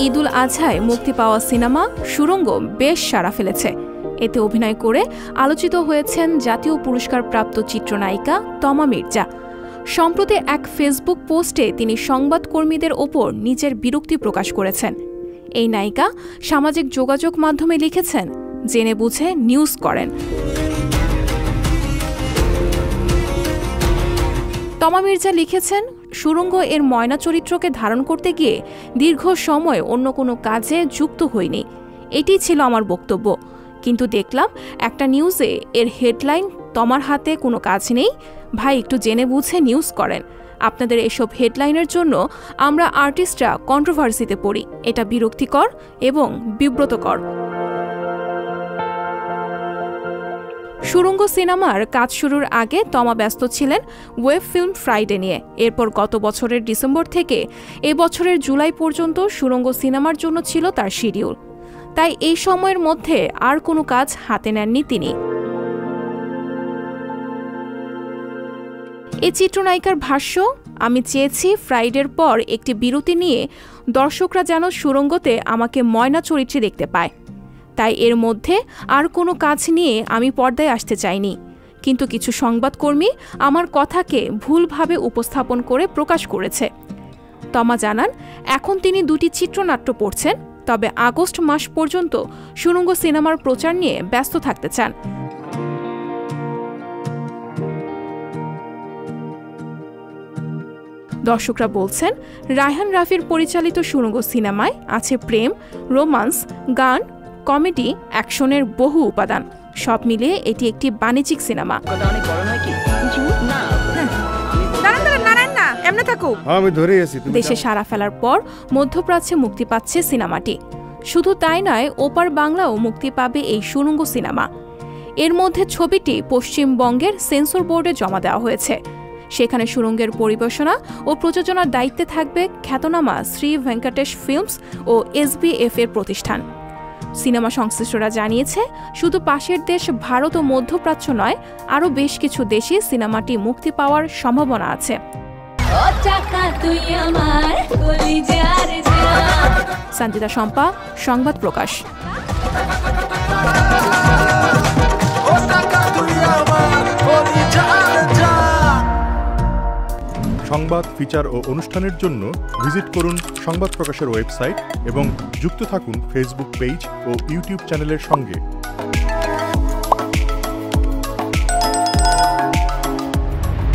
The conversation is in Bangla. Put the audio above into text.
ঈদুল আজহায় মুক্তি পাওয়া সিনেমা সুড়ঙ্গ বেশ সাড়া ফেলেছে। এতে অভিনয় করে আলোচিত হয়েছেন জাতীয় পুরস্কারপ্রাপ্ত চিত্রনায়িকা তমা মির্জা। সম্প্রতি এক ফেসবুক পোস্টে তিনি সংবাদকর্মীদের ওপর নিজের বিরক্তি প্রকাশ করেছেন। এই নায়িকা সামাজিক যোগাযোগ মাধ্যমে লিখেছেন, জেনে বুঝে নিউজ করেন। তমা মির্জা লিখেছেন, সুড়ঙ্গ এর ময়না চরিত্রকে ধারণ করতে গিয়ে দীর্ঘ সময় অন্য কোনো কাজে যুক্ত হইনি। এটি ছিল আমার বক্তব্য। কিন্তু দেখলাম একটা নিউজে এর হেডলাইন, তমার হাতে কোনো কাজ নেই, ভাই একটু জেনে বুঝে নিউজ করেন। আপনাদের এসব হেডলাইনের জন্য আমরা আর্টিস্টরা কন্ট্রোভার্সিতে পড়ি। এটা বিরক্তিকর এবং বিব্রতকর। সুড়ঙ্গ সিনেমার কাজ শুরুর আগে তমা ব্যস্ত ছিলেন ওয়েব ফিল্ম ফ্রাইডে নিয়ে। এরপর গত বছরের ডিসেম্বর থেকে এ বছরের জুলাই পর্যন্ত সুড়ঙ্গ সিনেমার জন্য ছিল তার শিডিউল। তাই এই সময়ের মধ্যে আর কোনো কাজ হাতে নেননি তিনি। এই চিত্রনায়িকার ভাষ্য, আমি চেয়েছি ফ্রাইডের পর একটি বিরতি নিয়ে দর্শকরা যেন সুড়ঙ্গতে আমাকে ময়না চরিত্রে দেখতে পায়। তাই এর মধ্যে আর কোনো কাজ নিয়ে আমি পর্দায় আসতে চাইনি। কিন্তু কিছু সংবাদকর্মী আমার কথাকে ভুলভাবে উপস্থাপন করে প্রকাশ করেছে। তমা জানান, এখন তিনি 2টি চিত্রনাট্য পড়ছেন, তবে আগস্ট মাস পর্যন্ত সুড়ঙ্গ সিনেমার প্রচার নিয়ে ব্যস্ত থাকতে চান। দর্শকরা বলছেন, রায়হান রাফির পরিচালিত সুড়ঙ্গ সিনেমায় আছে প্রেম, রোমান্স, গান, কমেডি, অ্যাকশনের বহু উপাদান। সব মিলিয়ে এটি একটি বাণিজ্যিক সিনেমা। দেশে সাড়া ফেলার পর মধ্যপ্রাচ্যে মুক্তি পাচ্ছে সিনেমাটি। শুধু তাই নয়, ওপার বাংলাও মুক্তি পাবে এই সুড়ঙ্গ সিনেমা। এর মধ্যে ছবিটি পশ্চিমবঙ্গের সেন্সর বোর্ডে জমা দেওয়া হয়েছে। সেখানে সুড়ঙ্গের পরিবেশনা ও প্রযোজনার দায়িত্বে থাকবে খ্যাতনামা শ্রী ভেঙ্কটেশ ফিল্মস ও SBF এর প্রতিষ্ঠান। সিনেমা সংশ্লিষ্টরা জানিয়েছে, শুধু পাশের দেশ ভারত ও মধ্যপ্রাচ্য নয়, আরও বেশ কিছু দেশে সিনেমাটি মুক্তি পাওয়ার সম্ভাবনা আছে। সঞ্জিতা শম্পা, সংবাদ প্রকাশ। সংবাদ, ফিচার ও অনুষ্ঠানের জন্য ভিজিট করুন সংবাদ প্রকাশের ওয়েবসাইট এবং যুক্ত থাকুন ফেসবুক পেজ ও ইউটিউব চ্যানেলের সঙ্গে।